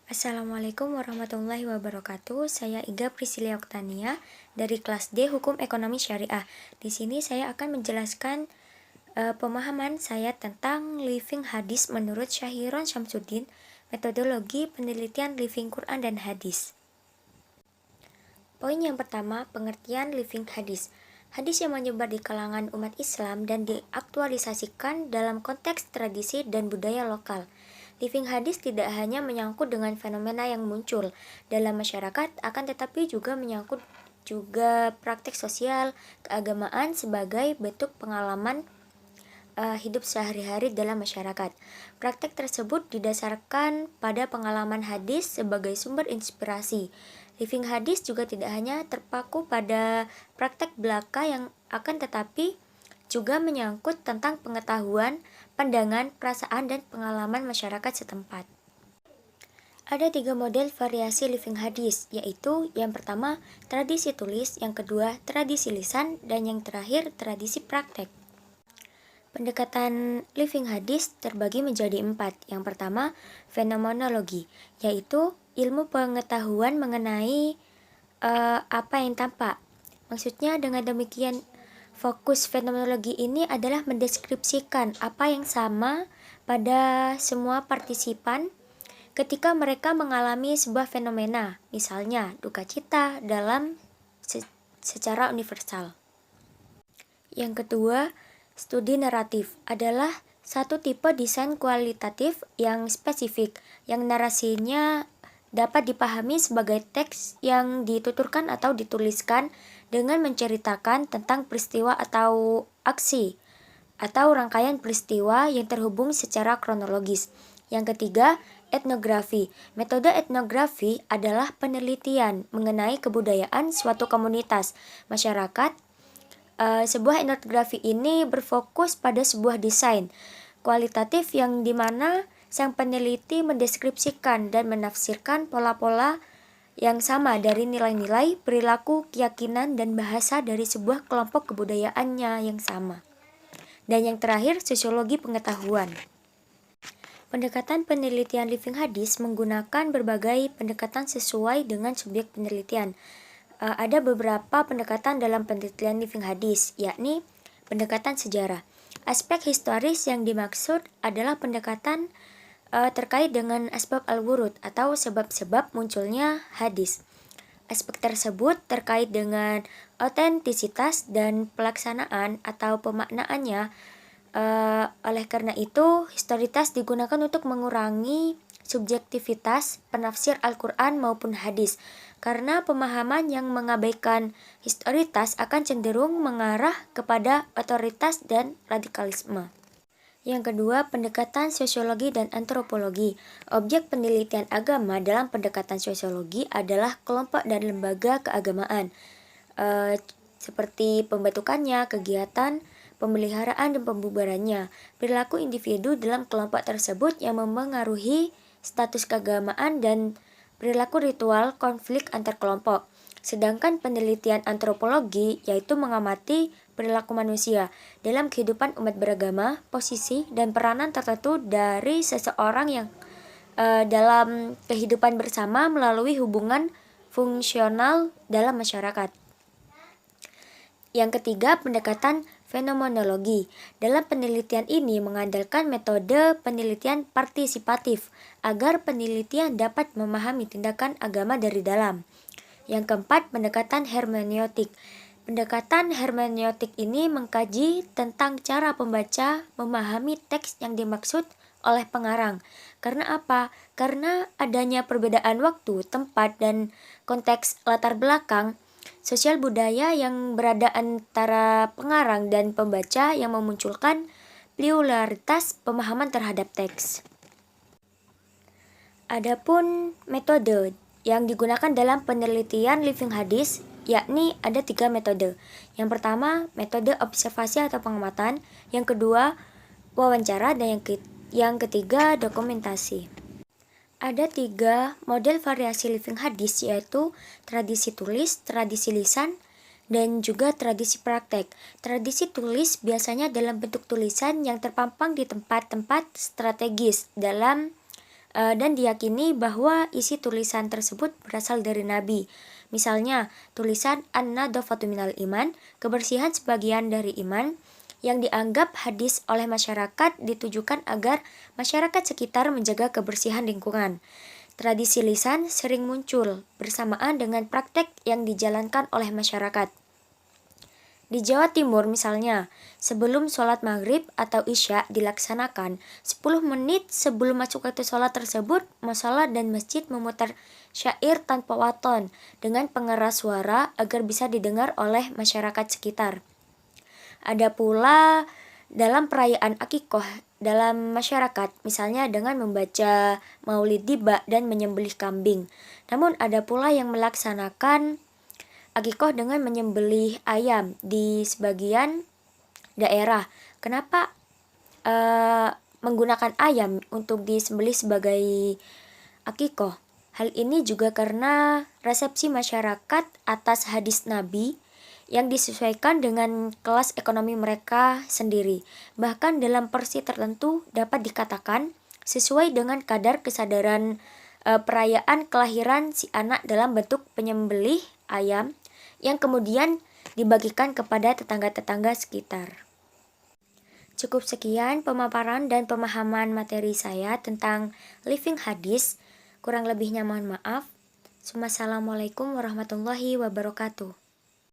Assalamualaikum warahmatullahi wabarakatuh. Saya Iga Priscilia Oktania dari kelas D Hukum Ekonomi Syariah. Di sini saya akan menjelaskan pemahaman saya tentang living hadis menurut Syahiron Syamsuddin, metodologi penelitian living Quran dan hadis. Poin yang pertama, pengertian living hadis. Hadis yang menyebar di kalangan umat Islam dan diaktualisasikan dalam konteks tradisi dan budaya lokal. Living hadis tidak hanya menyangkut dengan fenomena yang muncul dalam masyarakat, akan tetapi juga menyangkut praktek sosial, keagamaan sebagai bentuk pengalaman hidup sehari-hari dalam masyarakat. Praktek tersebut didasarkan pada pengalaman hadis sebagai sumber inspirasi. Living hadis juga tidak hanya terpaku pada praktek belaka yang akan tetapi juga menyangkut tentang pengetahuan, pandangan, perasaan, dan pengalaman masyarakat setempat. Ada 3 model variasi living hadis, yaitu yang pertama tradisi tulis, yang kedua tradisi lisan, dan yang terakhir tradisi praktek. Pendekatan living hadis terbagi menjadi 4. Yang pertama, fenomenologi, yaitu ilmu pengetahuan mengenai apa yang tampak. Maksudnya dengan demikian, fokus fenomenologi ini adalah mendeskripsikan apa yang sama pada semua partisipan ketika mereka mengalami sebuah fenomena, misalnya duka cita dalam secara universal. Yang kedua, studi naratif adalah satu tipe desain kualitatif yang spesifik, yang narasinya dapat dipahami sebagai teks yang dituturkan atau dituliskan dengan menceritakan tentang peristiwa atau aksi, atau rangkaian peristiwa yang terhubung secara kronologis. Yang ketiga, etnografi. Metode etnografi adalah penelitian mengenai kebudayaan suatu komunitas, masyarakat. Sebuah etnografi ini berfokus pada sebuah desain kualitatif yang dimana sang peneliti mendeskripsikan dan menafsirkan pola-pola yang sama dari nilai-nilai, perilaku, keyakinan, dan bahasa dari sebuah kelompok kebudayaannya yang sama. Dan yang terakhir, sosiologi pengetahuan. Pendekatan penelitian living hadis menggunakan berbagai pendekatan sesuai dengan subjek penelitian. Ada beberapa pendekatan dalam penelitian living hadis, yakni pendekatan sejarah. Aspek historis yang dimaksud adalah pendekatan terkait dengan asbab al-wurud atau sebab-sebab munculnya hadis. Aspek tersebut terkait dengan otentisitas dan pelaksanaan atau pemaknaannya. Oleh karena itu, historitas digunakan untuk mengurangi subjektivitas penafsir Al-Quran maupun hadis, karena pemahaman yang mengabaikan historitas akan cenderung mengarah kepada otoritas dan radikalisme. Yang kedua, pendekatan sosiologi dan antropologi. Objek penelitian agama dalam pendekatan sosiologi adalah kelompok dan lembaga keagamaan, seperti pembentukannya, kegiatan, pemeliharaan dan pembubarannya, perilaku individu dalam kelompok tersebut yang memengaruhi status keagamaan dan perilaku ritual konflik antar kelompok. Sedangkan penelitian antropologi yaitu mengamati perilaku manusia dalam kehidupan umat beragama, posisi dan peranan tertentu dari seseorang yang dalam kehidupan bersama melalui hubungan fungsional dalam masyarakat. Yang ketiga, pendekatan fenomenologi. Dalam penelitian ini mengandalkan metode penelitian partisipatif agar penelitian dapat memahami tindakan agama dari dalam. Yang keempat, pendekatan hermeneutik. Pendekatan hermeneutik ini mengkaji tentang cara pembaca memahami teks yang dimaksud oleh pengarang. Karena apa? Karena adanya perbedaan waktu, tempat, dan konteks latar belakang sosial budaya yang berada antara pengarang dan pembaca yang memunculkan pluralitas pemahaman terhadap teks. Adapun metode yang digunakan dalam penelitian living hadis, yakni ada 3 metode. Yang pertama, metode observasi atau pengamatan. Yang kedua, wawancara. Dan yang ketiga, dokumentasi. Ada 3 model variasi living hadis, yaitu tradisi tulis, tradisi lisan, dan juga tradisi praktek. Tradisi tulis biasanya dalam bentuk tulisan yang terpampang di tempat-tempat strategis dalam dan diyakini bahwa isi tulisan tersebut berasal dari Nabi. Misalnya, tulisan An-Nadhafatu minal iman, kebersihan sebagian dari iman, yang dianggap hadis oleh masyarakat ditujukan agar masyarakat sekitar menjaga kebersihan lingkungan. Tradisi lisan sering muncul bersamaan dengan praktek yang dijalankan oleh masyarakat. Di Jawa Timur misalnya, sebelum sholat maghrib atau isya dilaksanakan, 10 menit sebelum masuk waktu sholat tersebut, mushola dan masjid memutar syair tanpa waton dengan pengeras suara agar bisa didengar oleh masyarakat sekitar. Ada pula dalam perayaan akikoh dalam masyarakat, misalnya dengan membaca maulid tiba dan menyembelih kambing. Namun ada pula yang melaksanakan akikoh dengan menyembelih ayam di sebagian daerah. Kenapa menggunakan ayam untuk disembelih sebagai akikoh? Hal ini juga karena resepsi masyarakat atas hadis Nabi yang disesuaikan dengan kelas ekonomi mereka sendiri. Bahkan dalam porsi tertentu dapat dikatakan sesuai dengan kadar kesadaran perayaan kelahiran si anak dalam bentuk penyembelih ayam yang kemudian dibagikan kepada tetangga-tetangga sekitar. Cukup sekian pemaparan dan pemahaman materi saya tentang living hadis. Kurang lebihnya mohon maaf. Wassalamualaikum warahmatullahi wabarakatuh.